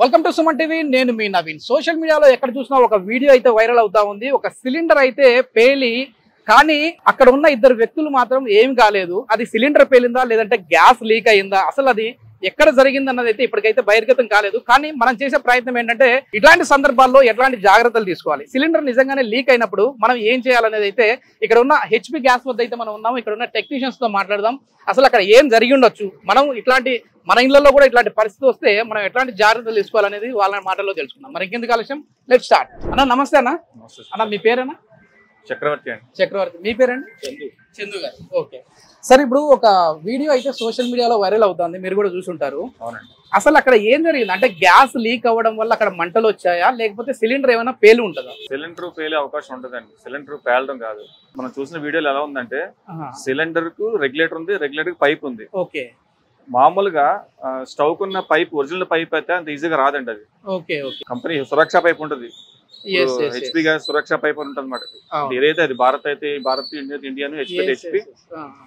Welcome to Suman TV. నేను మీ Naveen. Social మీడియాలో ఎక్కడ చూసినా ఒక వీడియో అయితే వైరల్ అవుతా ఉంది. ఒక సిలిండర్ అయితే పేలి, కానీ అక్కడ ఉన్న ఇద్దరు వ్యక్తులు మాత్రం ఏం కాలేదు. అది సిలిండర్ పేలిందా లేదంటే గ్యాస్ లీక్ అయిందా, అసలు అది ఎక్కడ జరిగింది అన్నది అయితే ఇప్పటికైతే బహిర్గతం కాలేదు. కానీ మనం చేసే ప్రయత్నం ఏంటంటే ఇట్లాంటి సందర్భాల్లో ఎట్లాంటి జాగ్రత్తలు తీసుకోవాలి, సిలిండర్ నిజంగానే లీక్ అయినప్పుడు మనం ఏం చేయాలనేది అయితే ఇక్కడ ఉన్న హెచ్పి గ్యాస్ వద్ద అయితే మనం ఉన్నాము. ఇక్కడ ఉన్న టెక్నీషియన్స్ తో మాట్లాడదాం. అసలు అక్కడ ఏం జరిగి ఉండొచ్చు, మనం ఇట్లాంటి మన ఇళ్లలో కూడా ఇట్లాంటి పరిస్థితి వస్తే మనం ఎట్లాంటి జాగ్రత్తలు తీసుకోవాలనేది వాళ్ళ మాటల్లో తెలుసుకుందాం. మరి ఇంకెందుకు ఆలస్యం, లెట్స్ స్టార్ట్. అన్న నమస్తే. అన్న మీ పేరేనా? చక్రవర్తి అండి. చక్రవర్తి. మీ పేరండి? చందు గారు. ఓకే సార్, ఇప్పుడు ఒక వీడియో అయితే సోషల్ మీడియాలో వైరల్ అవుతుంది, మీరు కూడా చూసుంటారు. అవునండి. అసలు అక్కడ ఏం జరిగింది అంటే గ్యాస్ లీక్ అవ్వడం వల్ల అక్కడ మంటలు వచ్చాయా లేకపోతే సిలిండర్ ఏమైనా పేలు ఉంటుందా? సిలిండర్ పేలే అవకాశం ఉంటుందండి. సిలిండర్ పేలడం కాదు. మనం చూసిన వీడియోలో ఎలా ఉందంటే సిలిండర్ కు రెగ్యులేటర్ ఉంది, రెగ్యులేటర్ పైప్ ఉంది. ఓకే. మామూలుగా స్టవ్ కున్న పైప్, ఒరిజినల్ పైప్ అయితే అంత ఈజీగా రాదండి. అది ఓకే ఓకే కంపెనీ సురక్ష పైప్ ఉంటుంది. హెచ్పి గ్యాస్ సురక్ష పైప్ ఉంటుంది అనమాట. ఏదైతే అది భారత్ అయితే భారత్, ఇండియన్ హెచ్పి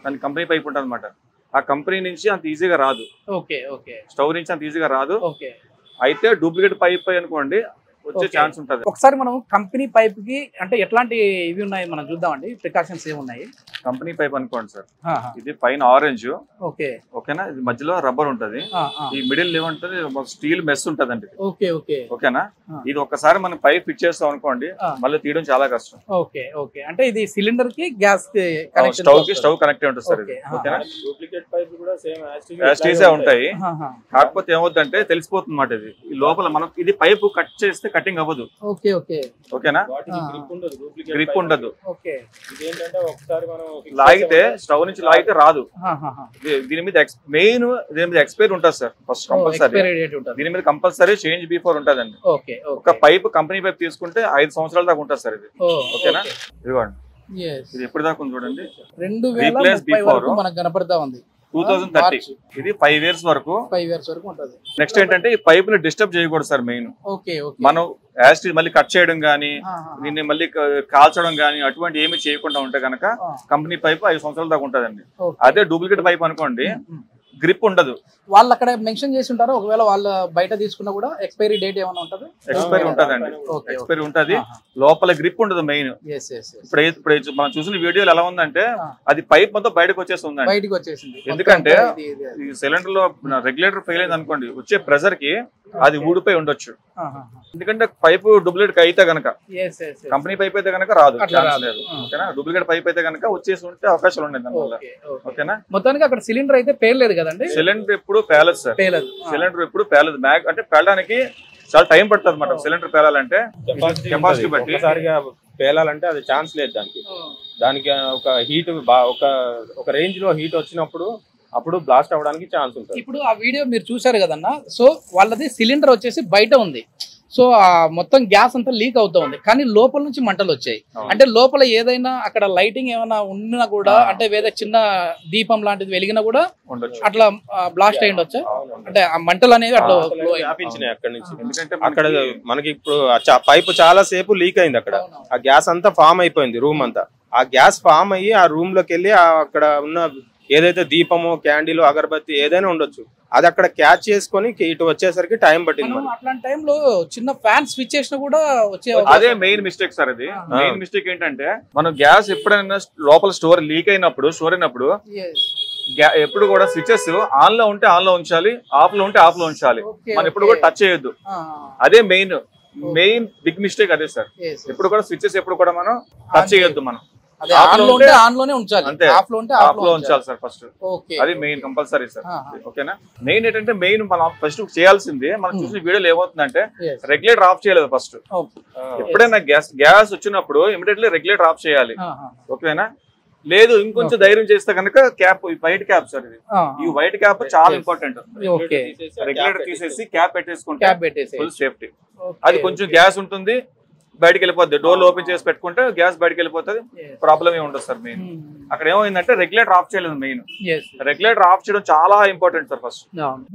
దాని కంపెనీ పైప్ ఉంటుంది అనమాట. ఆ కంపెనీ నుంచి అంత ఈజీగా రాదు. ఓకే ఓకే స్టవ్ నుంచి అంత ఈజీగా రాదు. ఓకే. అయితే డూప్లికేట్ పైప్ అనుకోండి వచ్చే ఛాన్స్ ఉంటుంది. ఒకసారి మనం కంపెనీ పైప్ కి అంటే ఎట్లాంటి ఇవి ఉన్నాయి మనం చూద్దామండి, ప్రికాషన్స్ ఏమున్నాయి. కంపెనీ పైప్ అనుకోండి సార్, ఇది పైన ఆరెంజ్. ఓకే ఓకేనా. ఇది మధ్యలో రబ్బర్ ఉంటది, ఈ మిడిల్ ఏమంటది స్టీల్ మెస్ ఉంటదండి. ఓకే ఓకే ఓకేనా. ఇది ఒక్కసారి మనం పైప్ ఫిట్ చేస్తాం అనుకోండి, మళ్ళీ తీయడం చాలా కష్టం. Okay okay. అంటే ఇది సిలిండర్ కి గ్యాస్ స్టవ్ కనెక్ట్ ఉంటుంది సార్. ఇది ఓకేనా. డూప్లికేట్ పైప్ కూడా సేమ్ యాస్టీసే ఉంటాయి. కాకపోతే ఏమవుతుందంటే తెలిసిపోతుంది అన్నమాట. ఇది ఈ లోపల మనం ఇది పైప్ కట్ చేస్తే కటింగ్ అవ్వదు. ఓకే ఓకే ఓకేనా. గ్రిప్ ఉండదు. ఓకే. ఇదేంటంటే ఒకసారి మనం లాగితే స్టవ్ నుంచి లాగితే రాదు. దీని మీద మెయిన్ దీని మీద ఎక్స్పైరీ ఉంటుంది సార్. ఫస్ట్ కంపల్సరీ దీని మీద కంపల్సరీ చేంజ్ బిఫోర్ ఉంటదండి. ఒక పైప్ కంపెనీ పైప్ తీసుకుంటే 5 సంవత్సరాల దాకా ఉంటుంది సార్ ఇది. ఓకేనా. ఇదిగోండి, ఇది ఎప్పుడు దాకా ఉంది చూడండి. 2030 మనకు కనపడతా ఉంది. 2030. ఇది 5 years వరకు ఉంటుంది. నెక్స్ట్ ఏంటంటే ఈ పైప్ ని డిస్టర్బ్ చేయకూడదు సార్. మెయిన్ మనం యాస్టీ మళ్ళీ కట్ చేయడం గానీ, దీన్ని మళ్ళీ కాల్చడం గానీ అటువంటి ఏమి చేయకుండా ఉంటే కనుక కంపెనీ పైప్ 5 సంవత్సరాల దాకా ఉంటదండి. అదే డూప్లికేట్ పైప్ అనుకోండి, గ్రిప్ ఉండదు. వాళ్ళు అక్కడ మెన్షన్ చేసి ఉంటారు. ఒకవేళ వాళ్ళు బయట తీసుకున్నా కూడా ఎక్స్పైరీ డేట్ ఏమైనా ఉంటుంది? ఎక్స్పైరీ ఉంటదండి. ఎక్స్పైరీ ఉంటది. లోపల గ్రిప్ ఉండదు మెయిన్. ఇప్పుడు మనం చూసిన వీడియోలు ఎలా ఉందంటే అది పైప్ మొత్తం బయటకు వచ్చేసింది. ఎందుకంటే ఈ సిలిండర్ లో రెగ్యులేటర్ ఫెయిల్ అయింది అనుకోండి, వచ్చే ప్రెషర్ కి అది ఊడిపోయి ఉండొచ్చు. ఎందుకంటే పైప్ డూప్లికేట్ అయితే కనుక, కంపెనీ పైప్ అయితే కనుక రాదు. ఓకేనా. డూప్లికేట్ పైప్ అయితే కనుక వచ్చేసి ఉంటే అవకాశాలు ఉన్నాయి దానివల్ల. ఓకేనా. మొత్తానికి అక్కడ సిలిండర్ అయితే పేర్లేదు కదండి. సిలిండర్ ఎప్పుడు పేలదు సార్. సిలిండర్ ఎప్పుడు పేలదు. అంటే పేలడానికి చాలా టైం పడుతుంది అనమాట. సిలిండర్ పేలాలంటే కెపాసిటీ బట్టి పేలాలంటే అది ఛాన్స్ లేదు. దానికి ఒక హీట్ ఒక రేంజ్ లో హీట్ వచ్చినప్పుడు అప్పుడు బ్లాస్ట్ అవ్వడానికి ఛాన్స్ ఉంటుంది. ఇప్పుడు ఆ వీడియో మీరు చూసారు కదన్నా. సో వాళ్ళది సిలిండర్ వచ్చేసి బయట ఉంది. సో ఆ మొత్తం గ్యాస్ అంతా లీక్ అవుతా ఉంది, కానీ లోపల నుంచి మంటలు వచ్చాయి. అంటే లోపల ఏదైనా అక్కడ లైటింగ్ ఏమైనా ఉన్నా కూడా, అంటే వేరే చిన్న దీపం లాంటిది వెలిగినా కూడా అట్లా బ్లాస్ట్ అయ్యి ఉండొచ్చు. అంటే ఆ మంటలు అనేవి అట్లా వ్యాపించినాయి అక్కడ నుంచి. అక్కడ మనకి ఇప్పుడు పైప్ చాలా సేపు లీక్ అయింది. అక్కడ ఆ గ్యాస్ అంతా ఫామ్ అయిపోయింది రూమ్ అంతా. ఆ గ్యాస్ ఫామ్ అయ్యి ఆ రూమ్ లోకి వెళ్ళి అక్కడ ఉన్న ఏదైతే దీపము, క్యాండిల్, అగరబత్తి ఏదైనా ఉండొచ్చు, అది అక్కడ క్యాచ్ చేసుకొని ఇటు వచ్చేసరికి టైం పట్టింది. అట్లాంటి టైంలో చిన్న ఫ్యాన్ స్విచ్ చేసినా కూడా వచ్చే అదే మెయిన్ మిస్టేక్ సార్. అది మెయిన్ మిస్టేక్ ఏంటంటే మనం గ్యాస్ ఎప్పుడైనా లోపల స్టోర్ అయినప్పుడు ఎప్పుడు కూడా స్విచెస్ ఆన్ లో ఉంటే ఆన్ లో ఉంచాలి, ఆఫ్ లో ఉంటే ఆఫ్ లో ఉంచాలి. మనం ఎప్పుడు కూడా టచ్ చేయొద్దు. అదే మెయిన్ బిగ్ మిస్టేక్ అదే సార్. ఎప్పుడు కూడా స్విచెస్ ఎప్పుడు కూడా మనం టచ్ చేయొద్దు. మనం ఉంచాలి సార్ ఫస్ట్. అది మెయిన్ కంపల్సరీ సార్. ఓకేనా. మెయిన్ ఏంటంటే మనం ఫస్ట్ చేయాల్సింది, మనం చూసిన వీడియోలో ఏమవుతుందంటే రెగ్యులేటర్ ఆఫ్ చేయలేదు ఫస్ట్. ఎప్పుడైనా గ్యాస్ వచ్చినప్పుడు ఇమీడియట్లీ రెగ్యులేటర్ ఆఫ్ చేయాలి. ఓకేనా. లేదు ఇంకొంచెం ధైర్యం చేస్తే కనుక క్యాప్, వైట్ క్యాప్ సార్. ఇది ఈ వైట్ క్యాప్ చాలా ఇంపార్టెంట్. రెగ్యులేటర్ తీసేసి క్యాప్ పెట్టేసుకుంటే ఫుల్ సేఫ్టీ. అది కొంచెం గ్యాస్ ఉంటుంది, బయటకి వెళ్ళిపోద్ది. డోర్లు ఓపెన్ చేసి పెట్టుకుంటే గ్యాస్ బయటకి వెళ్ళిపోతుంది, ప్రాబ్లం ఏమి ఉండదు సార్. మెయిన్ అక్కడ ఏమైందంటే రెగ్యులేటర్ ఆఫ్ చేయలేదు. మెయిన్ రెగ్యులేటర్ ఆఫ్ చేయడం చాలా ఇంపార్టెంట్ సార్ ఫస్ట్.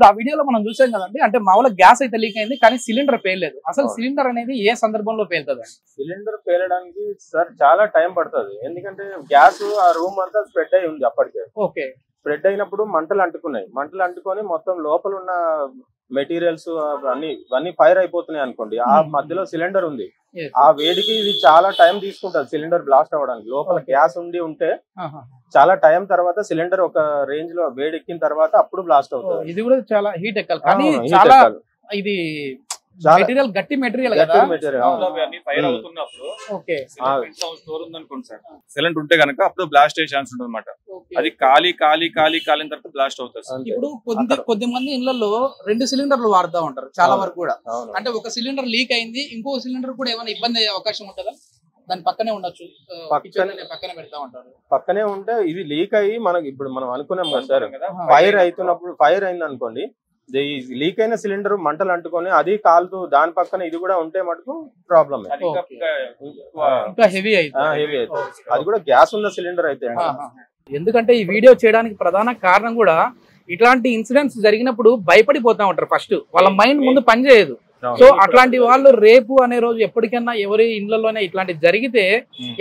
ఆ వీడియోలో మనం చూసాం కదండి, అంటే మామూలుగా గ్యాస్ అయితే లీక్ అయింది కానీ సిలిండర్ పేలలేదు. అసలు సిలిండర్ అనేది ఏ సందర్భంలో పేలుతుంది? సిలిండర్ పేలడానికి సార్ చాలా టైం పడుతుంది. ఎందుకంటే గ్యాస్ ఆ రూమ్ అంతా స్ప్రెడ్ అయి ఉంది అప్పటికే. ఓకే. స్ప్రెడ్ అయినప్పుడు మంటలు అంటుకున్నాయి. మంటలు అంటుకొని మొత్తం లోపల ఉన్న మెటీరియల్స్ అన్ని ఫైర్ అయిపోతున్నాయి అనుకోండి, ఆ మధ్యలో సిలిండర్ ఉంది, ఆ వేడికి ఇది చాలా టైం తీసుకుంటది సిలిండర్ బ్లాస్ట్ అవ్వడానికి. లోపల గ్యాస్ ఉంటే చాలా టైం తర్వాత సిలిండర్ ఒక రేంజ్ లో వేడెక్కిన తర్వాత అప్పుడు బ్లాస్ట్ అవుతుంది. ఇది కూడా చాలా హీట్ ఎక్కాలి, కానీ చాలా ఇది మెటీరియల్ గట్టి మెటీరియల్ కదా. ఫైర్ అవుతున్నప్పుడు స్టోర్ ఉందనుకోండి సార్, సిలిండర్ ఉంటే కనుక అప్పుడు బ్లాస్ట్ అయ్యే ఛాన్స్ ఉంటుంది అనమాట. అది కాలిన తర్వాత బ్లాస్ట్ అవుతుంది. ఇప్పుడు కొద్ది మంది ఇళ్లలో 2 సిలిండర్లు వాడుతూ ఉంటారు చాలా వరకు కూడా. అంటే ఒక సిలిండర్ లీక్ అయింది, ఇంకో సిలిండర్ కూడా ఏమైనా ఇబ్బంది అయ్యే అవకాశం ఉంటుందా? దాని పక్కనే ఉండొచ్చు, పక్కనే పెడతా ఉంటారు. పక్కనే ఉంటే ఇది లీక్ అయ్యి మనకి ఇప్పుడు మనం అనుకున్నాం కదా సార్, ఫైర్ అవుతున్నప్పుడు ఫైర్ అయింది అనుకోండి, లీక్ అయిన సిలిండర్ మంటలు అంటుకొని అది కాలుతూ దాని పక్కన ఇది కూడా ఉంటే మటుకు ప్రాబ్లమ్. హెవీ అయితే అది కూడా గ్యాస్ ఉన్న సిలిండర్ అయితే. ఎందుకంటే ఈ వీడియో చేయడానికి ప్రధాన కారణం కూడా ఇట్లాంటి ఇన్సిడెంట్స్ జరిగినప్పుడు భయపడిపోతా ఉంటారు. ఫస్ట్ వాళ్ళ మైండ్ ముందు పనిచేయదు. సో అట్లాంటి వాళ్ళు రేపు అనే రోజు ఎప్పటికైనా ఎవరి ఇళ్లలోనే ఇట్లాంటి జరిగితే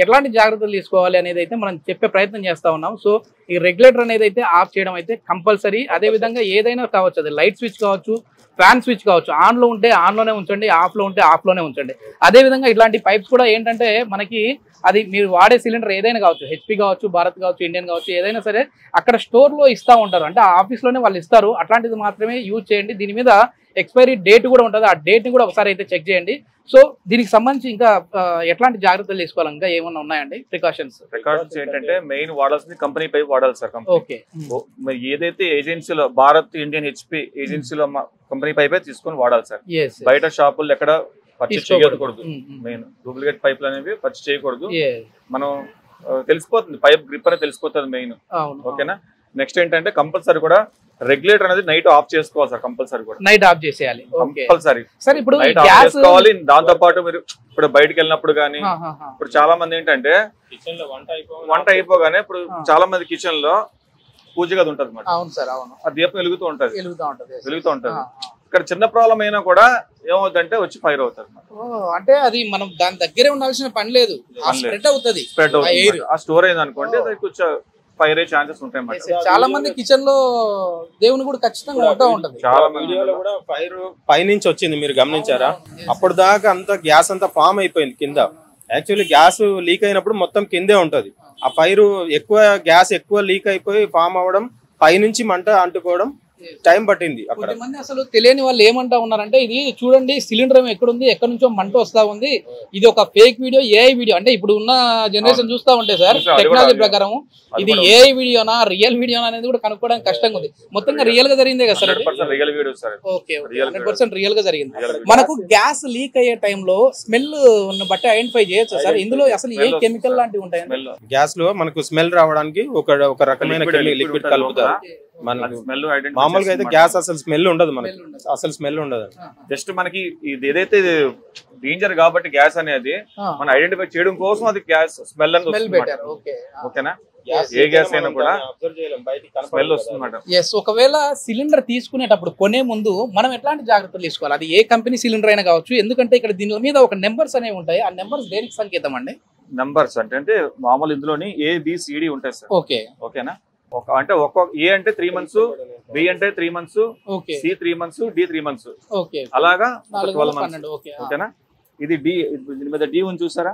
ఎట్లాంటి జాగ్రత్తలు తీసుకోవాలి అనేది అయితే మనం చెప్పే ప్రయత్నం చేస్తా ఉన్నాం. సో ఈ రెగ్యులేటర్ అనేది అయితే ఆఫ్ చేయడం అయితే కంపల్సరీ. అదే విధంగా ఏదైనా కావచ్చు, అది లైట్ స్విచ్ కావచ్చు, ఫ్యాన్ స్విచ్ కావచ్చు, ఆన్ లో ఉంటే ఆన్ లోనే ఉంచండి, ఆఫ్ లో ఉంటే ఆఫ్ లోనే ఉంచండి. అదే విధంగా ఇట్లాంటి పైప్స్ కూడా ఏంటంటే మనకి అది మీరు వాడే సిలిండర్ ఏదైనా కావచ్చు, హెచ్పి కావచ్చు, భారత్ కావచ్చు, ఇండియన్ కావచ్చు, ఏదైనా సరే అక్కడ స్టోర్ లో ఇస్తా ఉంటారు, అంటే ఆఫీస్ లోనే వాళ్ళు ఇస్తారు. అట్లాంటిది మాత్రమే యూజ్ చేయండి. దీని మీద ఎక్స్పైరీ డేట్ కూడా ఉంటుంది, ఆ డేట్ ని కూడా ఒకసారి అయితే చెక్ చేయండి. సో దీనికి సంబంధించి ఇంకా ఎట్లాంటి జాగ్రత్తలు తీసుకోవాలి, ఇంకా ఏమన్నా ఉన్నాయండి ప్రికాషన్స్? ఏంటంటే మెయిన్ వాడాల్సింది కంపెనీ పైప్ వాడాలి సార్. ఓకే, ఏదైతే ఏజెన్సీలో భారత్, ఇండియన్, హెచ్పి ఏజెన్సీలో కంపెనీ పైపే తీసుకొని వాడాలి సార్. బయట షాపులు ఎక్కడ పర్చేస్ చేయకూడదు. మెయిన్ డూప్లికేట్ పైపులు అనేవి పర్చేస్ చేయకూడదు. మనం తెలిసిపోతుంది, పైప్ గ్రిప్ అనేది తెలిసిపోతుంది మెయిన్. ఓకేనా. నెక్స్ట్ ఏంటంటే కంపల్సరీ కూడా రెగ్యులేటర్ అనేది నైట్ ఆఫ్ చేసుకోవాలి సార్. కంపల్సరీ కూడా నైట్ ఆఫ్ చేసేయాలి కంపల్సరీ సార్. ఇప్పుడు నైట్ ఆఫ్ చేసుకోవాలి. దాంతో పాటు మీరు ఇప్పుడు బయటకు వెళ్ళినప్పుడు కానీ, ఇప్పుడు చాలా మంది ఏంటంటే వంట అయిపోగానే ఇప్పుడు చాలా మంది కిచెన్ లో పూజ గది ఉంటది అన్నమాట. ఆ దీపం వెలుగుతూ ఉంటది. ఇక్కడ చిన్న ప్రాబ్లం అయినా కూడా ఏమవుతుందంటే వచ్చి ఫైర్ అవుతుంది. అంటే అది మనం దాని దగ్గరే ఉండాల్సిన పని లేదు, స్ప్రెడ్ అవుతుంది. ఆ స్టోర్ అయింది అనుకోండి, అది కొంచెం ఫైర్ అయ్యే ఛాన్సెస్ ఉంటాయి. చాలా మంది కిచెన్ లో దేవుని కూడా ఖచ్చితంగా ఉంటా ఉంటది. చాలా వీడియోలో కూడా ఫైర్ పైనుంచి వచ్చింది, మీరు గమనించారా? అప్పుడు దాకా అంతా గ్యాస్ అంతా ఫామ్ అయిపోయింది కింద. యాక్చువల్లీ గ్యాస్ లీక్ అయినప్పుడు మొత్తం కిందే ఉంటది. ఆ ఫైర్ ఎక్కువ గ్యాస్ ఎక్కువ లీక్ అయిపోయి ఫామ్ అవ్వడం, పైనుంచి మంట అంటుకోవడం టైం పట్టింది. కొంతమంది అసలు తెలియని వాళ్ళు ఏమంటా ఉన్నారంటే, ఇది చూడండి సిలిండర్ ఏమో ఎక్కడుంది, ఎక్కడి నుంచో మంట వస్తా ఉంది, ఇది ఒక ఫేక్ వీడియో, ఏఐ వీడియో. అంటే ఇప్పుడు ఉన్న జనరేషన్ చూస్తా ఉంటే సార్, టెక్నాలజీ ప్రకారం ఇది ఏఐ వీడియోనా రియల్ వీడియోనా అనేది కూడా కనుక్కోవడానికి కష్టంగా ఉంది. మొత్తంగా రియల్ గా జరిగిందే కదా సార్? ఓకే, 100% రియల్ గా జరిగింది. మనకు గ్యాస్ లీక్ అయ్యే టైంలో స్మెల్ బట్టి ఐడెంటిఫై చేయొచ్చు సార్. ఇందులో అసలు ఏ కెమికల్ లాంటివి ఉంటాయి? గ్యాస్ లో మనకు స్మెల్ రావడానికి ఒక రకమైన లిక్విడ్ కలుపుతారు. మామూలుగా అయితే గ్యాస్ అసలు స్మెల్ ఉండదు, మనకి అసలు స్మెల్ ఉండదు. జస్ట్ మనకి ఇది ఏదైతే డేంజర్ కాబట్టి గ్యాస్ అనేది మనం ఐడెంటిఫై చేయడం కోసం అది గ్యాస్ స్మెల్ అని. ఓకేనా. ఏ గ్యాస్ అయినా కూడా స్మెల్ వస్తుంది. ఒకవేళ సిలిండర్ తీసుకునేటప్పుడు కొనే ముందు మనం ఎట్లాంటి జాగ్రత్తలు తీసుకోవాలి? అది ఏ కంపెనీ సిలిండర్ అయినా కావచ్చు. ఎందుకంటే ఇక్కడ దీని మీద ఒక నెంబర్స్ అనేవి ఉంటాయి. ఆ నెంబర్స్ దేనికి సంకేతం అండి? నెంబర్స్ అంటే మామూలు ఇందులోని ABCD ఉంటాయి సార్. ఓకేనా. అంటే ఏ అంటే 3 months, B అంటే 3 months, C 3 months, D 3 months, అలాగా 12 months. ఓకేనా. ఇది D, దీని మీద D ఉంది చూసారా?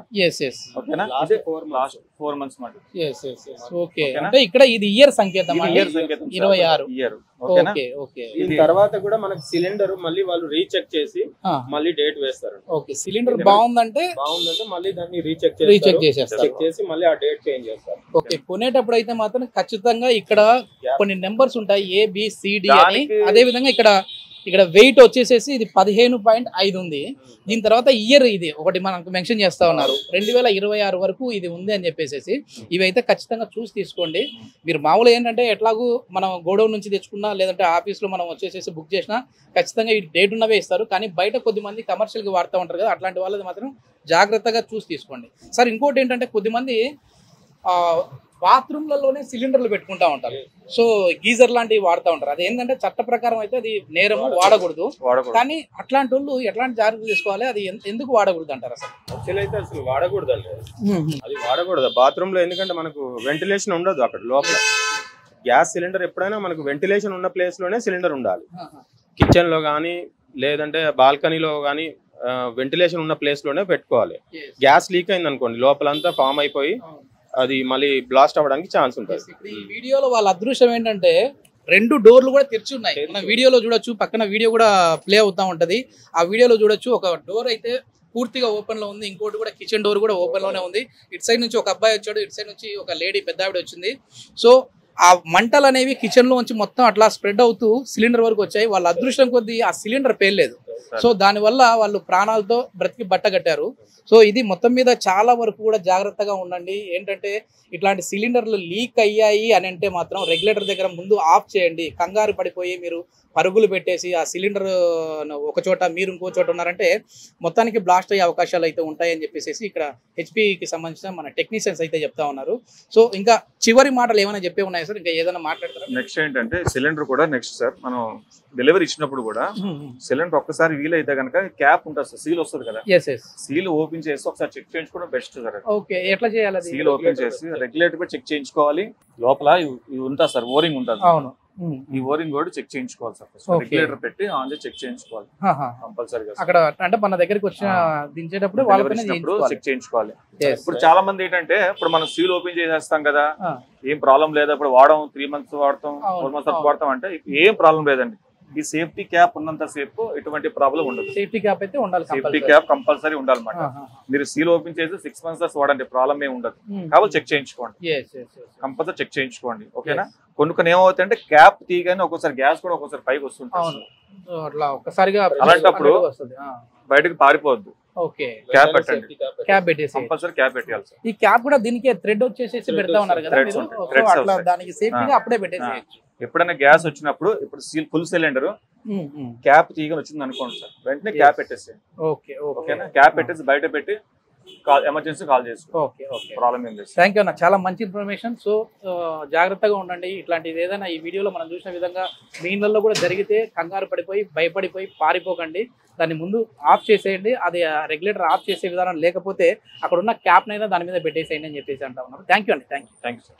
ఓకేనా. ఇది లాస్ట్ 4 months మాట. ఓకే, అంటే ఇక్కడ ఇది ఇయర్ సంకేతం. 26 ఇయర్. ఓకేనా. దీని తర్వాత కూడా మనకి సిలిండర్ మళ్ళీ వాళ్ళు రీచెక్ చేసి మళ్ళీ డేట్ వేస్తారు. ఓకే, సిలిండర్ బాగుందంటే మళ్ళీ దాన్ని రీచెక్ చేసి మళ్ళీ ఆ డేట్ చేంజ్ చేస్తారు. ఓకే, కొనేటప్పుడు అయితే మాత్రం ఖచ్చితంగా ఇక్కడ కొన్ని నెంబర్స్ ఉంటాయి, ABCD అని. అదే విధంగా ఇక్కడ వెయిట్ వచ్చేసేసి ఇది 15.5 ఉంది. దీని తర్వాత ఇయర్ ఇది ఒకటి మనకు మెన్షన్ చేస్తా ఉన్నారు, 2026 వరకు ఇది ఉంది అని చెప్పేసి. ఇవైతే ఖచ్చితంగా చూసి తీసుకోండి. మీరు మామూలు ఏంటంటే ఎట్లాగూ మనం గోడౌన్ నుంచి తెచ్చుకున్నా, లేదంటే ఆఫీస్లో మనం వచ్చేసేసి బుక్ చేసినా ఖచ్చితంగా ఈ డేట్ ఉన్నవే ఇస్తారు. కానీ బయట కొద్దిమంది కమర్షియల్గా వాడుతూ ఉంటారు కదా, అట్లాంటి వాళ్ళది మాత్రం జాగ్రత్తగా చూసి తీసుకోండి సార్. ఇంకోటి ఏంటంటే కొద్దిమంది బాత్రూమ్లలోనే సిలిండర్లు పెట్టుకుంటా ఉంటారు. సో గీజర్ లాంటివి వాడుతూ ఉంటారు. అది ఏంటంటే చట్ట ప్రకారం అయితే అది నేరము, వాడకూడదు. కానీ అట్లాంటి వాళ్ళు ఎట్లాంటి జాగ్రత్తలు తీసుకోవాలి, అది ఎందుకు వాడకూడదు అంటారు? అసలు యాక్చువల్ అయితే అసలు వాడకూడదు అండి, అది వాడకూడదు బాత్రూమ్ లో. ఎందుకంటే మనకు వెంటిలేషన్ ఉండదు అక్కడ లోపల. గ్యాస్ సిలిండర్ ఎప్పుడైనా మనకు వెంటిలేషన్ ఉన్న ప్లేస్ లోనే సిలిండర్ ఉండాలి. కిచెన్ లో కానీ లేదంటే బాల్కనీలో కానీ వెంటిలేషన్ ఉన్న ప్లేస్ లోనే పెట్టుకోవాలి. గ్యాస్ లీక్ అయింది అనుకోండి, లోపలంతా ఫామ్ అయిపోయి అది మళ్ళీ బ్లాస్ట్ అవ్వడానికి ఛాన్స్ ఉంటుంది. ఈ వీడియోలో వాళ్ళ అదృష్టం ఏంటంటే 2 డోర్లు కూడా తెరిచి ఉన్నాయి. మన వీడియోలో చూడొచ్చు, పక్కన వీడియో కూడా ప్లే అవుతా ఉంటది. ఆ వీడియోలో చూడొచ్చు, ఒక డోర్ అయితే పూర్తిగా ఓపెన్ లో ఉంది, ఇంకోటి కూడా కిచెన్ డోర్ కూడా ఓపెన్ లోనే ఉంది. ఇటు సైడ్ నుంచి ఒక అబ్బాయి వచ్చాడు, ఇటు సైడ్ నుంచి ఒక లేడీ పెద్ద ఆవిడ వచ్చింది. సో ఆ మంటలు అనేవి కిచెన్ లో నుంచి మొత్తం అట్లా స్ప్రెడ్ అవుతూ సిలిండర్ వరకు వచ్చాయి. వాళ్ళ అదృష్టం కొద్దీ ఆ సిలిండర్ పేర్లేదు. సో దానివల్ల వాళ్ళు ప్రాణాలతో బ్రతికి బట్టగట్టారు. సో ఇది మొత్తం మీద చాలా వరకు కూడా జాగ్రత్తగా ఉండండి. ఏంటంటే ఇట్లాంటి సిలిండర్లు లీక్ అయ్యాయి అని అంటే మాత్రం రెగ్యులేటర్ దగ్గర ముందు ఆఫ్ చేయండి. కంగారు పడిపోయి మీరు పరుగులు పెట్టేసి ఆ సిలిండర్ ఒక చోట మీరు ఇంకో చోట ఉన్నారంటే మొత్తానికి బ్లాస్ట్ అయ్యే అవకాశాలు అయితే ఉంటాయని చెప్పేసి ఇక్కడ హెచ్పికి సంబంధించిన మన టెక్నీషియన్స్ అయితే చెప్తా ఉన్నారు. సో ఇంకా చివరి మాటలు ఏమైనా చెప్పే ఉన్నాయి సార్, ఇంకా ఏదైనా మాట్లాడతారా? నెక్స్ట్ ఏంటంటే సిలిండర్ కూడా నెక్స్ట్ సార్, మనం డెలివరీ ఇచ్చినప్పుడు కూడా సిలిండర్ ఒక్కసారి వీల్ అయితే కనుక క్యాప్ ఉంటుంది సార్, సీల్ వస్తుంది కదా, సీల్ ఓపెన్ చేసి ఒకసారి చెక్ చేయించుకోవడం బెస్ట్ సార్. ఓకే, ఎట్లా చేయాలి? సీల్ ఓపెన్ చేసి రెగ్యులేటర్ కూడా చెక్ చేయించుకోవాలి. లోపల ఇవి ఉంటుంది సార్, ఓరింగ్ ఉంటుంది. అవును, ఈ ఓరింగ్ కూడా చెక్ చేయించుకోవాలి సార్. రెగ్యులేటర్ పెట్టి ఆన్ చేసి చెక్ చేయించుకోవాలి కంపల్సరీగా. అక్కడ అంటే మన దగ్గరికి వచ్చిన దించేటప్పుడు చెక్ చేయించుకోవాలి. ఇప్పుడు చాలా మంది ఏంటంటే ఇప్పుడు మనం సీల్ ఓపెన్ చేసేస్తాం కదా, ఏం ప్రాబ్లం లేదా, ఇప్పుడు వాడడం 3 months వాడతాం, 4 months వాడతాం అంటే ఏం ప్రాబ్లం లేదండి. ఈ సేఫ్టీ క్యాప్ ఉన్నంత సేపు ఎటువంటి ప్రాబ్లం ఉండదు. సేఫ్టీ క్యాప్ అయితే ఉండాలి, సేఫ్టీ క్యాప్ కంపల్సరీ ఉండాలన్నమాట. మీరు సీల్ ఓపెన్ చేసి 6 months వాడండి, ప్రాబ్లం ఏమి ఉండదు. కాబట్టి చెక్ చేయించుకోండి, కంపల్సరీ చెక్ చేయించుకోండి. ఓకేనా? కొన్ని ఏమవుతాయి అంటే క్యాప్ తీయగానే ఒక్కోసారి గ్యాస్ కూడా ఒక్కోసారి పైకి వస్తుంటుంది. అలాంటప్పుడు బయటకు పారిపోవద్దు. క్యాప్ పెట్టండి, క్యాప్ పెట్టేసి కంపల్సరీ క్యాప్ పెట్టాలి. ఈ క్యాప్ కూడా దీనికి థ్రెడ్ వచ్చేసి పెడతా ఉన్నారు కదా, దానికి సేఫ్టీగా అప్పుడే పెట్టేసి. ఎప్పుడైనా గ్యాస్ వచ్చినప్పుడు ఇప్పుడు ఫుల్ సిలిండర్ క్యాప్ తీయగానే వచ్చింది అనుకోండి సార్, వెంటనే క్యాప్ పెట్టేసి ఓకేనా, క్యాప్ పెట్టేసి బయట పెట్టి ఎమర్జెన్సీ కాల్ చేసుకో. ప్రాబ్లం ఏం లేదు. థ్యాంక్ యూ అన్న, చాలా మంచి ఇన్ఫర్మేషన్. సో జాగ్రత్తగా ఉండండి. ఇట్లాంటిది ఏదైనా ఈ వీడియోలో మనం చూసిన విధంగా మీ ఇళ్ళల్లో కూడా జరిగితే కంగారు పడిపోయి భయపడిపోయి పారిపోకండి, దాన్ని ముందు ఆఫ్ చేసేయండి. అది రెగ్యులేటర్ ఆఫ్ చేసే విధానం లేకపోతే అక్కడ ఉన్న క్యాప్నైనా దాని మీద పెట్టేసేయండి అని చెప్పేసి అంటా ఉన్నారు. థ్యాంక్ యూ అండి. Thank you.